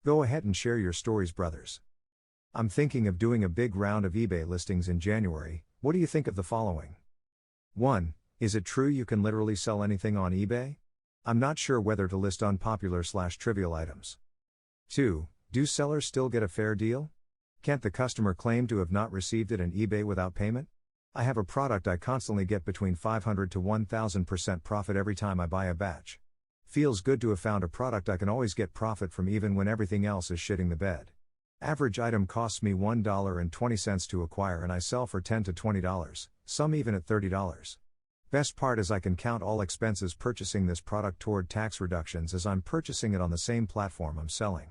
Go ahead and share your stories, brothers. I'm thinking of doing a big round of eBay listings in January. What do you think of the following? 1. Is it true you can literally sell anything on eBay? I'm not sure whether to list unpopular/trivial items. 2. Do sellers still get a fair deal? Can't the customer claim to have not received it on eBay without payment? I have a product I constantly get between 500 to 1000% profit every time I buy a batch. Feels good to have found a product I can always get profit from even when everything else is shitting the bed. Average item costs me $1.20 to acquire and I sell for $10 to $20, some even at $30. Best part is I can count all expenses purchasing this product toward tax reductions as I'm purchasing it on the same platform I'm selling.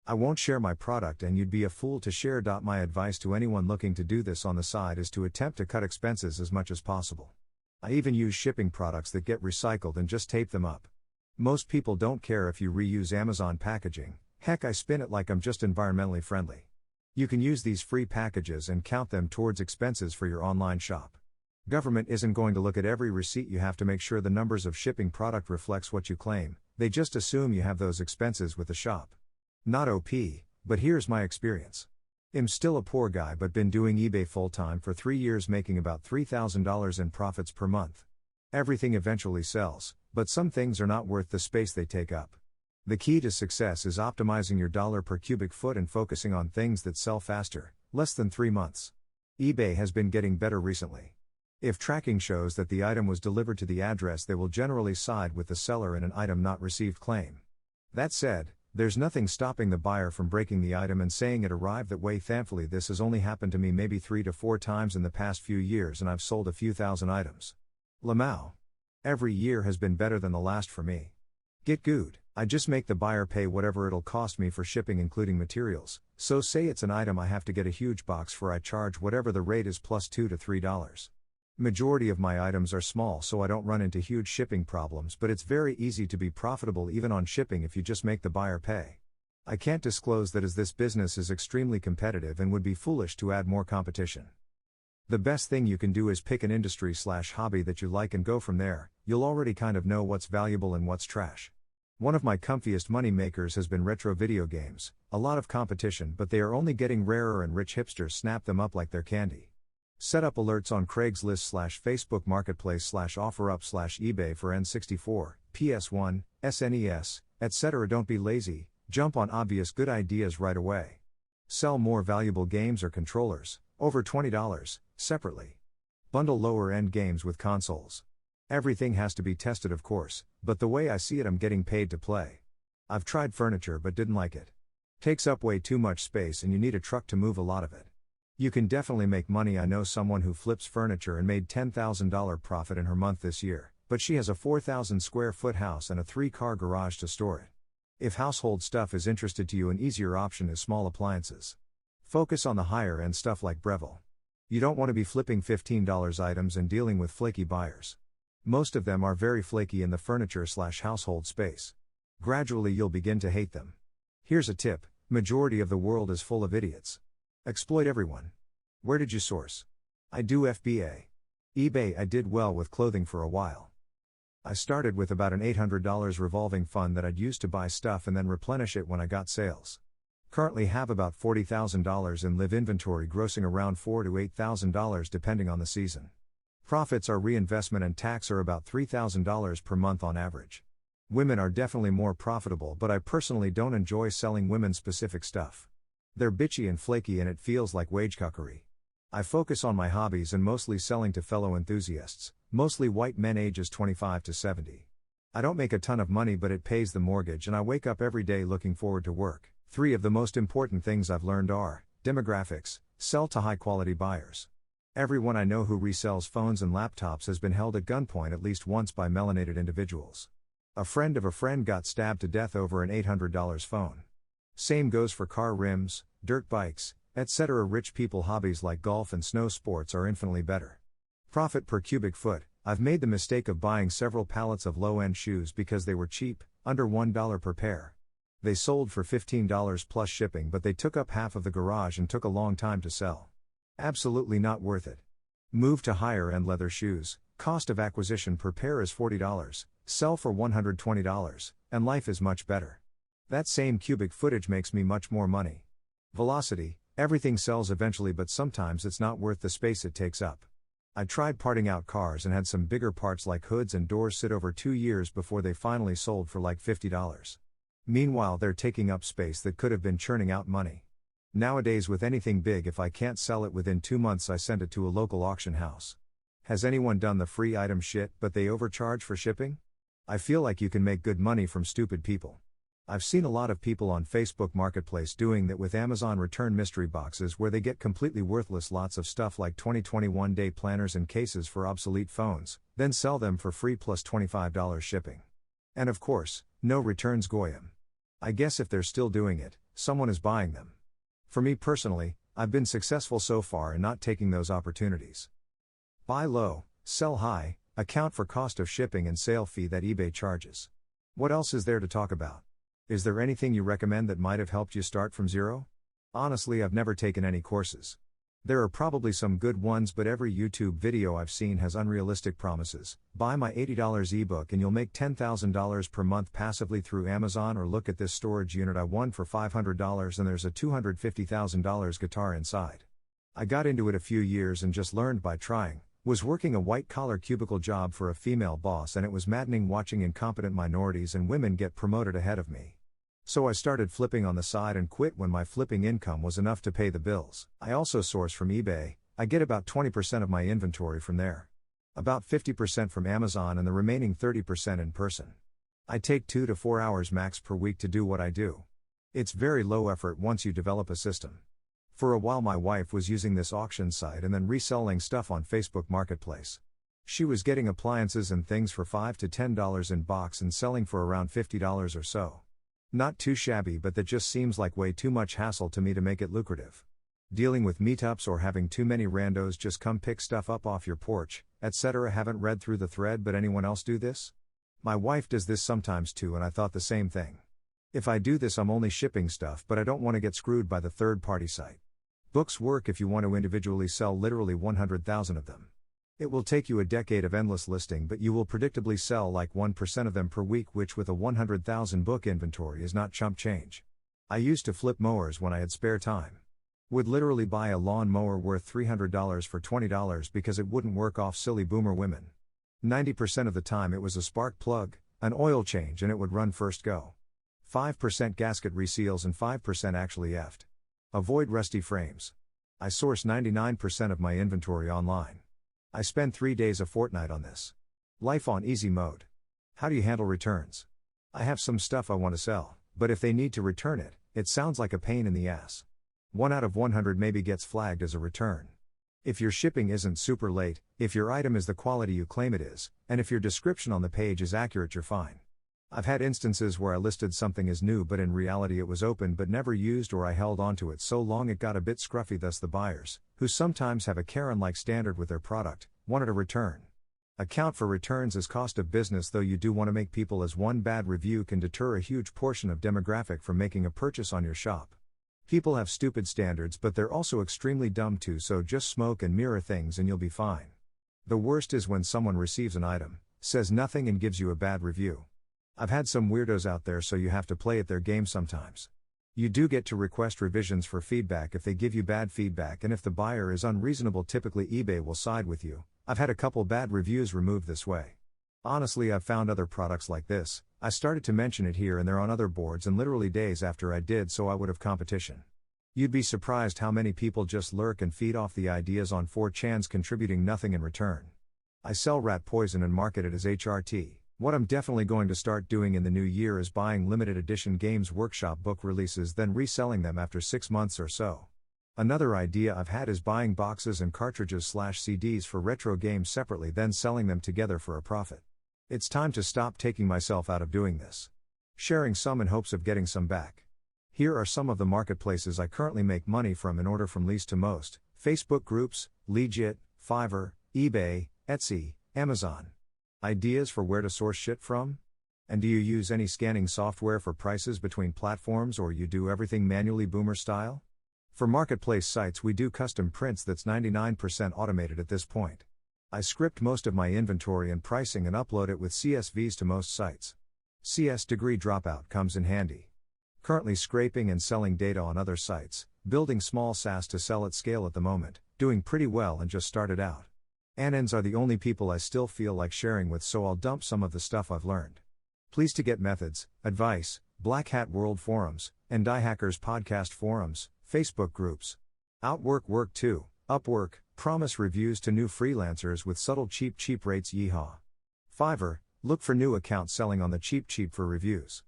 I won't share my product and you'd be a fool to share. My advice to anyone looking to do this on the side is to attempt to cut expenses as much as possible. I even use shipping products that get recycled and just tape them up. Most people don't care if you reuse Amazon packaging, heck I spin it like I'm just environmentally friendly. You can use these free packages and count them towards expenses for your online shop. Government isn't going to look at every receipt you have to make sure the numbers of shipping product reflects what you claim, they just assume you have those expenses with the shop. Not OP, but here's my experience. I'm still a poor guy but been doing eBay full-time for 3 years making about $3,000 in profits per month. Everything eventually sells, but some things are not worth the space they take up. The key to success is optimizing your dollar per cubic foot and focusing on things that sell faster, less than 3 months. eBay has been getting better recently. If tracking shows that the item was delivered to the address, they will generally side with the seller in an item not received claim. That said, there's nothing stopping the buyer from breaking the item and saying it arrived that way. Thankfully, this has only happened to me maybe 3 to 4 times in the past few years and I've sold a few thousand items. Lamau. Every year has been better than the last for me. Get good. I just make the buyer pay whatever it'll cost me for shipping including materials, so say it's an item I have to get a huge box for, I charge whatever the rate is plus $2 to $3. Majority of my items are small so I don't run into huge shipping problems, but it's very easy to be profitable even on shipping if you just make the buyer pay. I can't disclose that as this business is extremely competitive and would be foolish to add more competition. The best thing you can do is pick an industry/hobby that you like and go from there. You'll already kind of know what's valuable and what's trash. One of my comfiest money makers has been retro video games, a lot of competition but they are only getting rarer and rich hipsters snap them up like they're candy. Set up alerts on Craigslist/Facebook Marketplace/OfferUp/eBay for N64, PS1, SNES, etc. Don't be lazy, jump on obvious good ideas right away. Sell more valuable games or controllers, over $20, separately. Bundle lower end games with consoles. Everything has to be tested of course, but the way I see it I'm getting paid to play. I've tried furniture but didn't like it. Takes up way too much space and you need a truck to move a lot of it. You can definitely make money. I know someone who flips furniture and made $10,000 profit in her month this year, but she has a 4,000 square foot house and a 3-car garage to store it. If household stuff is interested to you, an easier option is small appliances. Focus on the higher end stuff like Breville. You don't want to be flipping $15 items and dealing with flaky buyers. Most of them are very flaky in the furniture/household space. Gradually you'll begin to hate them. Here's a tip, majority of the world is full of idiots. Exploit everyone. Where did you source? I do FBA. eBay. I did well with clothing for a while. I started with about an $800 revolving fund that I'd use to buy stuff and then replenish it when I got sales. Currently have about $40,000 in live inventory grossing around $4,000 to $8,000 depending on the season. Profits are reinvestment and tax are about $3,000 per month on average. Women are definitely more profitable but I personally don't enjoy selling women specific stuff. They're bitchy and flaky and it feels like wage cuckery. I focus on my hobbies and mostly selling to fellow enthusiasts, mostly white men ages 25 to 70. I don't make a ton of money but it pays the mortgage and I wake up every day looking forward to work. 3 of the most important things I've learned are, demographics, sell to high quality buyers. Everyone I know who resells phones and laptops has been held at gunpoint at least once by melanated individuals. A friend of a friend got stabbed to death over an $800 phone. Same goes for car rims, dirt bikes, etc. Rich people hobbies like golf and snow sports are infinitely better. Profit per cubic foot. I've made the mistake of buying several pallets of low-end shoes because they were cheap, under $1 per pair. They sold for $15 plus shipping but they took up half of the garage and took a long time to sell. Absolutely not worth it. Move to higher end leather shoes, cost of acquisition per pair is $40, sell for $120, and life is much better. That same cubic footage makes me much more money. Velocity, everything sells eventually, but sometimes it's not worth the space it takes up. I tried parting out cars and had some bigger parts like hoods and doors sit over 2 years before they finally sold for like $50. Meanwhile, they're taking up space that could have been churning out money. Nowadays, with anything big, if I can't sell it within 2 months, I send it to a local auction house. Has anyone done the free item shit but they overcharge for shipping? I feel like you can make good money from stupid people. I've seen a lot of people on Facebook Marketplace doing that with Amazon return mystery boxes where they get completely worthless lots of stuff like 2021 day planners and cases for obsolete phones, then sell them for free plus $25 shipping. And of course, no returns goyim. I guess if they're still doing it, someone is buying them. For me personally, I've been successful so far in not taking those opportunities. Buy low, sell high, account for cost of shipping and sale fee that eBay charges. What else is there to talk about? Is there anything you recommend that might have helped you start from zero? Honestly, I've never taken any courses. There are probably some good ones, but every YouTube video I've seen has unrealistic promises. Buy my $80 ebook and you'll make $10,000 per month passively through Amazon, or look at this storage unit I won for $500 and there's a $250,000 guitar inside. I got into it a few years and just learned by trying. Was working a white-collar cubicle job for a female boss, and it was maddening watching incompetent minorities and women get promoted ahead of me. So I started flipping on the side and quit when my flipping income was enough to pay the bills. I also source from eBay. I get about 20% of my inventory from there. About 50% from Amazon and the remaining 30% in person. I take 2 to 4 hours max per week to do what I do. It's very low effort once you develop a system. For a while my wife was using this auction site and then reselling stuff on Facebook Marketplace. She was getting appliances and things for $5 to $10 in box and selling for around $50 or so. Not too shabby, but that just seems like way too much hassle to me to make it lucrative. Dealing with meetups or having too many randos just come pick stuff up off your porch, etc. Haven't read through the thread, but anyone else do this? My wife does this sometimes too, and I thought the same thing. If I do this, I'm only shipping stuff, but I don't want to get screwed by the third-party site. Books work if you want to individually sell literally 100,000 of them. It will take you a decade of endless listing, but you will predictably sell like 1% of them per week, which with a 100,000 book inventory is not chump change. I used to flip mowers when I had spare time. Would literally buy a lawn mower worth $300 for $20 because it wouldn't work off silly boomer women. 90% of the time it was a spark plug, an oil change, and it would run first go. 5% gasket reseals and 5% actually effed. Avoid rusty frames. I source 99% of my inventory online. I spend 3 days a fortnight on this. Life on easy mode. How do you handle returns? I have some stuff I want to sell, but if they need to return it, it sounds like a pain in the ass. 1 out of 100 maybe gets flagged as a return. If your shipping isn't super late, if your item is the quality you claim it is, and if your description on the page is accurate, you're fine. I've had instances where I listed something as new but in reality it was open but never used, or I held onto it so long it got a bit scruffy, thus the buyers, who sometimes have a Karen-like standard with their product, wanted a return. Account for returns as cost of business, though you do want to make people, as one bad review can deter a huge portion of demographic from making a purchase on your shop. People have stupid standards, but they're also extremely dumb too, so just smoke and mirror things and you'll be fine. The worst is when someone receives an item, says nothing and gives you a bad review. I've had some weirdos out there, so you have to play at their game sometimes. You do get to request revisions for feedback if they give you bad feedback, and if the buyer is unreasonable, typically eBay will side with you. I've had a couple bad reviews removed this way. Honestly, I've found other products like this. I started to mention it here and there on other boards, and literally days after I did so I would have competition. You'd be surprised how many people just lurk and feed off the ideas on 4chan's, contributing nothing in return. I sell rat poison and market it as HRT. What I'm definitely going to start doing in the new year is buying limited edition Games Workshop book releases, then reselling them after 6 months or so. Another idea I've had is buying boxes and cartridges/CDs for retro games separately, then selling them together for a profit. It's time to stop taking myself out of doing this. Sharing some in hopes of getting some back. Here are some of the marketplaces I currently make money from in order from least to most: Facebook groups, Legit, Fiverr, eBay, Etsy, Amazon. Ideas for where to source shit from? And do you use any scanning software for prices between platforms, or you do everything manually boomer style? For marketplace sites we do custom prints that's 99% automated at this point. I script most of my inventory and pricing and upload it with CSVs to most sites. CS degree dropout comes in handy. Currently scraping and selling data on other sites, building small SaaS to sell at scale at the moment, doing pretty well and just started out. Anons are the only people I still feel like sharing with, so I'll dump some of the stuff I've learned. Pleased to get methods, advice, Black Hat World forums, and Die Hackers podcast forums, Facebook groups. Outwork work too, Upwork, promise reviews to new freelancers with subtle cheap rates, yeehaw. Fiverr, look for new accounts selling on the cheap for reviews.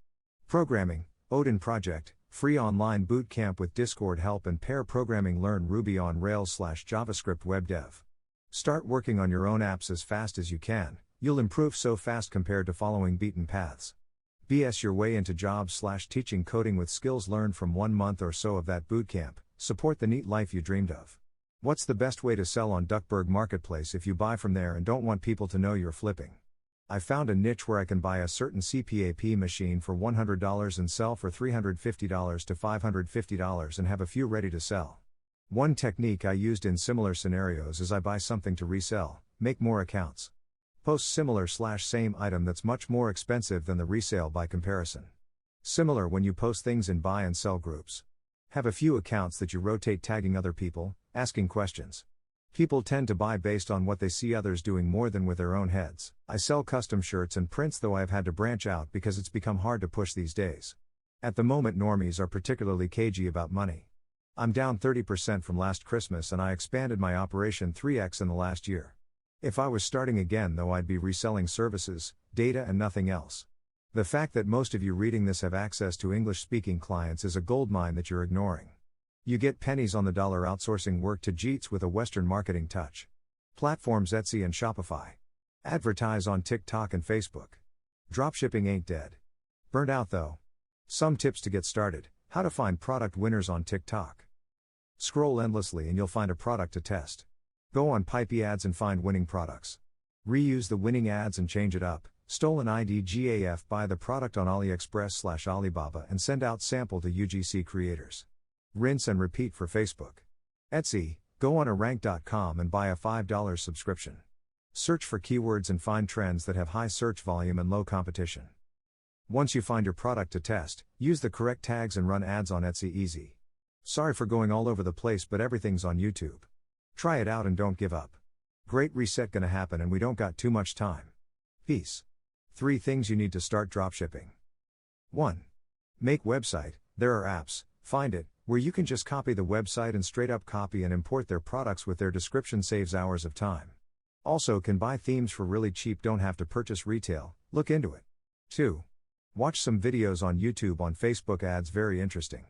Programming, Odin Project, free online bootcamp with Discord help and pair programming, learn Ruby on Rails/JavaScript web dev. Start working on your own apps as fast as you can, you'll improve so fast compared to following beaten paths. BS your way into jobs/teaching coding with skills learned from 1 month or so of that bootcamp, support the neat life you dreamed of. What's the best way to sell on Duckburg Marketplace if you buy from there and don't want people to know you're flipping? I found a niche where I can buy a certain CPAP machine for $100 and sell for $350 to $550 and have a few ready to sell. One technique I used in similar scenarios is I buy something to resell, make more accounts. Post similar/same item that's much more expensive than the resale by comparison. Similar when you post things in buy and sell groups. Have a few accounts that you rotate tagging other people, asking questions. People tend to buy based on what they see others doing more than with their own heads. I sell custom shirts and prints, though I have had to branch out because it's become hard to push these days. At the moment, normies are particularly cagey about money. I'm down 30% from last Christmas and I expanded my operation 3x in the last year. If I was starting again though, I'd be reselling services, data and nothing else. The fact that most of you reading this have access to English-speaking clients is a goldmine that you're ignoring. You get pennies on the dollar outsourcing work to Jeets with a Western marketing touch. Platforms Etsy and Shopify. Advertise on TikTok and Facebook. Dropshipping ain't dead. Burnt out though. Some tips to get started: how to find product winners on TikTok. Scroll endlessly and you'll find a product to test. Go on Pipey Ads and find winning products. Reuse the winning ads and change it up. Stolen IDGAF, buy the product on AliExpress/Alibaba and send out sample to UGC creators. Rinse and repeat for Facebook. Etsy, go on arank.com and buy a $5 subscription. Search for keywords and find trends that have high search volume and low competition. Once you find your product to test, use the correct tags and run ads on Etsy easy. Sorry for going all over the place, but everything's on YouTube. Try it out and don't give up. Great reset gonna happen and we don't got too much time. Peace. 3 things you need to start dropshipping. 1. Make website. There are apps, find it, where you can just copy the website and straight up copy and import their products with their description, saves hours of time. Also can buy themes for really cheap, don't have to purchase retail, look into it. 2. Watch some videos on YouTube on Facebook ads, very interesting.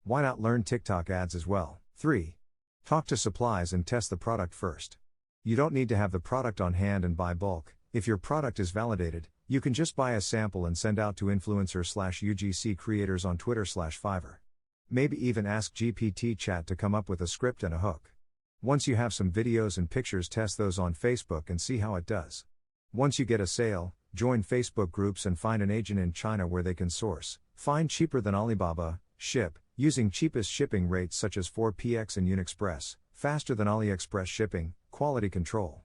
Why not learn TikTok ads as well? 3. Talk to supplies and test the product first. You don't need to have the product on hand and buy bulk. If your product is validated, you can just buy a sample and send out to influencers/UGC creators on Twitter/Fiverr. Maybe even ask GPT chat to come up with a script and a hook. Once you have some videos and pictures, test those on Facebook and see how it does. Once you get a sale, join Facebook groups and find an agent in China where they can source, find cheaper than Alibaba, ship, using cheapest shipping rates such as 4PX and Unexpress, faster than AliExpress shipping, quality control.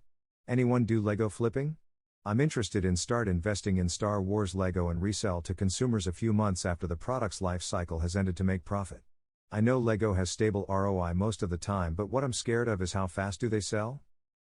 Anyone do Lego flipping? I'm interested in start investing in Star Wars Lego and resell to consumers a few months after the product's life cycle has ended to make profit. I know Lego has stable ROI most of the time, but what I'm scared of is how fast do they sell?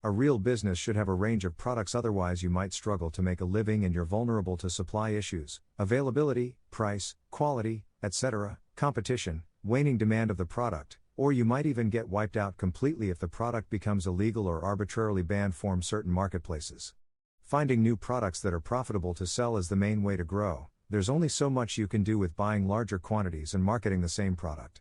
A real business should have a range of products, otherwise you might struggle to make a living and you're vulnerable to supply issues, availability, price, quality, etc., competition, waning demand of the product, or you might even get wiped out completely if the product becomes illegal or arbitrarily banned from certain marketplaces. Finding new products that are profitable to sell is the main way to grow. There's only so much you can do with buying larger quantities and marketing the same product.